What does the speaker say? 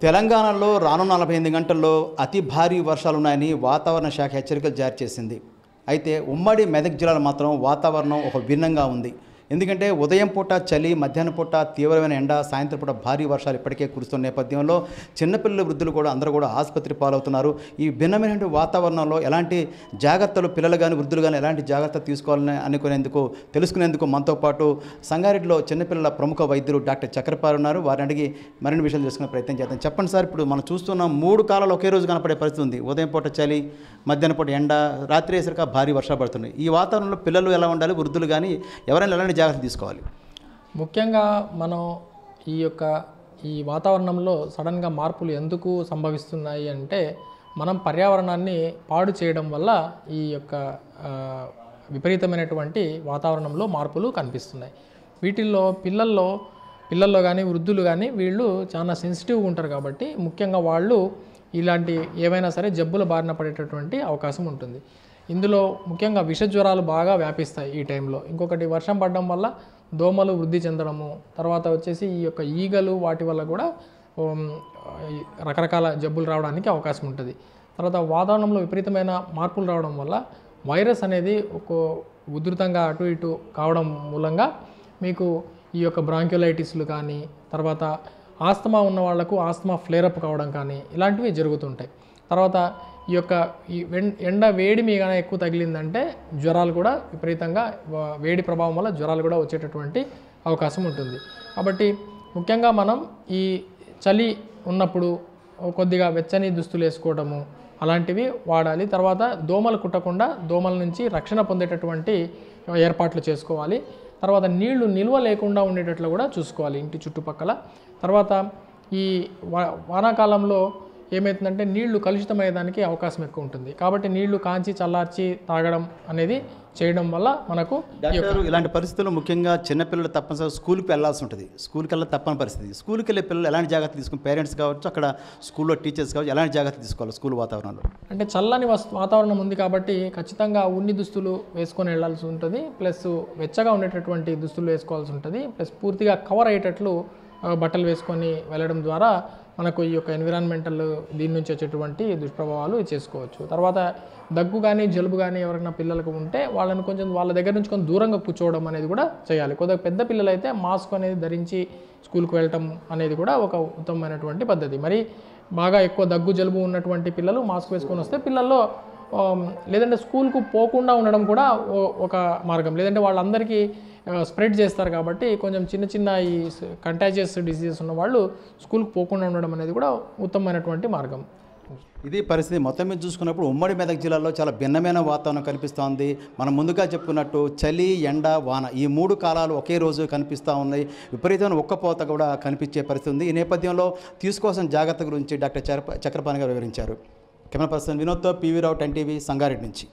తెలంగాణలో రానున్న 48 గంటల్లో అతి భారీ వర్షాలున్నాయని వాతావరణ శాఖ హెచ్చరికలు జారీ చేసింది. అయితే ఉమ్మడి మెదక్ జిల్లాలో మాత్రం వాతావరణం ఒక భిన్నంగా ఉంది. ఎందుకంటే ఉదయం పూట చలి, మధ్యాహ్నం పూట తీవ్రమైన ఎండ, సాయంత్రం పూట భారీ వర్షాలు ఇప్పటికే కురుస్తున్న నేపథ్యంలో చిన్నపిల్లలు, వృద్ధులు కూడా అందరూ కూడా ఆసుపత్రి పాలవుతున్నారు. ఈ భిన్నమైన వాతావరణంలో ఎలాంటి జాగ్రత్తలు పిల్లలు కానీ వృద్ధులు కానీ ఎలాంటి జాగ్రత్తలు తీసుకోవాలని తెలుసుకునేందుకు మనతో పాటు సంగారెడ్డిలో చిన్నపిల్లల ప్రముఖ వైద్యులు డాక్టర్ చక్రపాణి ఉన్నారు. వారిని అడిగి మరిన్ని విషయాలు తెలుసుకునే ప్రయత్నం చేద్దాం. చెప్పండి సార్, ఇప్పుడు మనం చూస్తున్న 3 కాలాలు ఒకే రోజు కనపడే పరిస్థితి ఉంది. ఉదయం పూట చలి, మధ్యాహ్నం పూట ఎండ, రాత్రి అయ్యేసరికి భారీ వర్షాలు పడుతున్నాయి. ఈ వాతావరణంలో పిల్లలు ఎలా ఉండాలి, వృద్ధులు కానీ ఎవరైనా ఎలాంటి జాగ్రత్తలు తీసుకోవాలి? ముఖ్యంగా మనం ఈ వాతావరణంలో సడన్గా మార్పులు ఎందుకు సంభవిస్తున్నాయి అంటే మనం పర్యావరణాన్ని పాడు చేయడం వల్ల ఈ యొక్క విపరీతమైనటువంటి వాతావరణంలో మార్పులు కనిపిస్తున్నాయి. వీటిల్లో పిల్లల్లో కానీ వృద్ధులు కానీ వీళ్ళు చాలా సెన్సిటివ్గా ఉంటారు కాబట్టి ముఖ్యంగా వాళ్ళు ఇలాంటి ఏవైనా సరే జబ్బుల బారిన పడేటటువంటి అవకాశం ఉంటుంది. ఇందులో ముఖ్యంగా విష జ్వరాలు బాగా వ్యాపిస్తాయి ఈ టైంలో. ఇంకొకటి వర్షం పడడం వల్ల దోమలు వృద్ధి చెందడము, తర్వాత వచ్చేసి ఈ యొక్క ఈగలు వాటి వల్ల కూడా రకరకాల జబ్బులు రావడానికి అవకాశం ఉంటుంది. తర్వాత వాతావరణంలో విపరీతమైన మార్పులు రావడం వల్ల వైరస్ అనేది ఒక ఉధృతంగా అటు ఇటు కావడం మూలంగా మీకు ఈ యొక్క బ్రాంక్యులైటిస్లు కానీ, తర్వాత ఆస్తమా ఉన్న వాళ్లకు ఆస్తమా ఫ్లేరప్ కావడం కానీ ఇలాంటివి జరుగుతుంటాయి. తర్వాత ఈ ఎండ వేడి మీద ఎక్కువ తగిలిందంటే జ్వరాలు కూడా విపరీతంగా వేడి ప్రభావం వల్ల జ్వరాలు కూడా వచ్చేటటువంటి అవకాశం ఉంటుంది. కాబట్టి ముఖ్యంగా మనం ఈ చలి ఉన్నప్పుడు కొద్దిగా వెచ్చని దుస్తులు వేసుకోవడము అలాంటివి వాడాలి. తర్వాత దోమలు కుట్టకుండా దోమల నుంచి రక్షణ పొందేటటువంటి ఏర్పాట్లు చేసుకోవాలి. తర్వాత నీళ్లు నిల్వ లేకుండా ఉండేటట్లు కూడా చూసుకోవాలి ఇంటి చుట్టుపక్కల. తర్వాత ఈ వానాకాలంలో ఏమవుతుందంటే నీళ్లు కలుషితమయ్యేదానికి అవకాశం ఎక్కువ ఉంటుంది. కాబట్టి నీళ్లు కాంచి చల్లార్చి తాగడం అనేది చేయడం వల్ల మనకు ఇలాంటి పరిస్థితుల్లో ముఖ్యంగా చిన్నపిల్లలు తప్పనిసరిగా స్కూల్కి వెళ్ళాల్సి ఉంటుంది. స్కూల్కి వెళ్ళి తప్పని పరిస్థితి. స్కూల్కి వెళ్ళే పిల్లలు ఎలాంటి జాగ్రత్తలు తీసుకుని, పేరెంట్స్ కావచ్చు, అక్కడ స్కూల్లో టీచర్స్ కావచ్చు, ఎలాంటి జాగ్రత్తలు తీసుకోవాలి స్కూల్ వాతావరణంలో? అంటే చల్లని వాతావరణం ఉంది కాబట్టి ఖచ్చితంగా ఉన్ని దుస్తులు వేసుకొని వెళ్ళాల్సి ఉంటుంది. ప్లస్ వెచ్చగా ఉండేటటువంటి దుస్తులు వేసుకోవాల్సి ఉంటుంది. ప్లస్ పూర్తిగా కవర్ అయ్యేటట్లు బట్టలు వేసుకొని వెళ్ళడం ద్వారా మనకు ఈ యొక్క ఎన్విరాన్మెంటల్ దీని నుంచి వచ్చేటువంటి దుష్ప్రభావాలు చేసుకోవచ్చు. తర్వాత దగ్గు కానీ జలుబు కానీ ఎవరైనా పిల్లలకు ఉంటే వాళ్ళని కొంచెం వాళ్ళ దగ్గర నుంచి కొంచెం దూరంగా కూర్చోవడం అనేది కూడా చేయాలి. కొద్దిగా పెద్ద పిల్లలు అయితే మాస్క్ అనేది ధరించి స్కూల్కి వెళ్ళటం అనేది కూడా ఒక ఉత్తమమైనటువంటి పద్ధతి. మరి బాగా ఎక్కువ దగ్గు జలుబు ఉన్నటువంటి పిల్లలు మాస్క్ వేసుకొని వస్తే పిల్లల్లో లేదంటే స్కూల్కు పోకుండా ఉండడం కూడా ఒక మార్గం. లేదంటే వాళ్ళందరికీ స్ప్రెడ్ చేస్తారు కాబట్టి కొంచెం చిన్న ఈ కంటాజియస్ డిసీజెస్ ఉన్న వాళ్ళు స్కూల్కి పోకుండా ఉండడం అనేది కూడా ఉత్తమమైనటువంటి మార్గం. ఇది పరిస్థితి. మొత్తం మీద చూసుకున్నప్పుడు ఉమ్మడి మెదక్ జిల్లాలో చాలా భిన్నమైన వాతావరణం కనిపిస్తోంది. మనం ముందుగా చెప్పుకున్నట్టు చలి, ఎండ, వాన ఈ 3 కాలాలు ఒకే రోజు కనిపిస్తూ ఉన్నాయి. విపరీతమైన ఉక్కపోత కూడా కనిపించే పరిస్థితి ఉంది. ఈ నేపథ్యంలో తీసుకోవాల్సిన జాగ్రత్త గురించి డాక్టర్ చక్రపాణి గారు వివరించారు. కెమెరా పర్సన్ వినోద్తో పివి రావు, 10 టీవీ, సంగారెడ్డి నుంచి.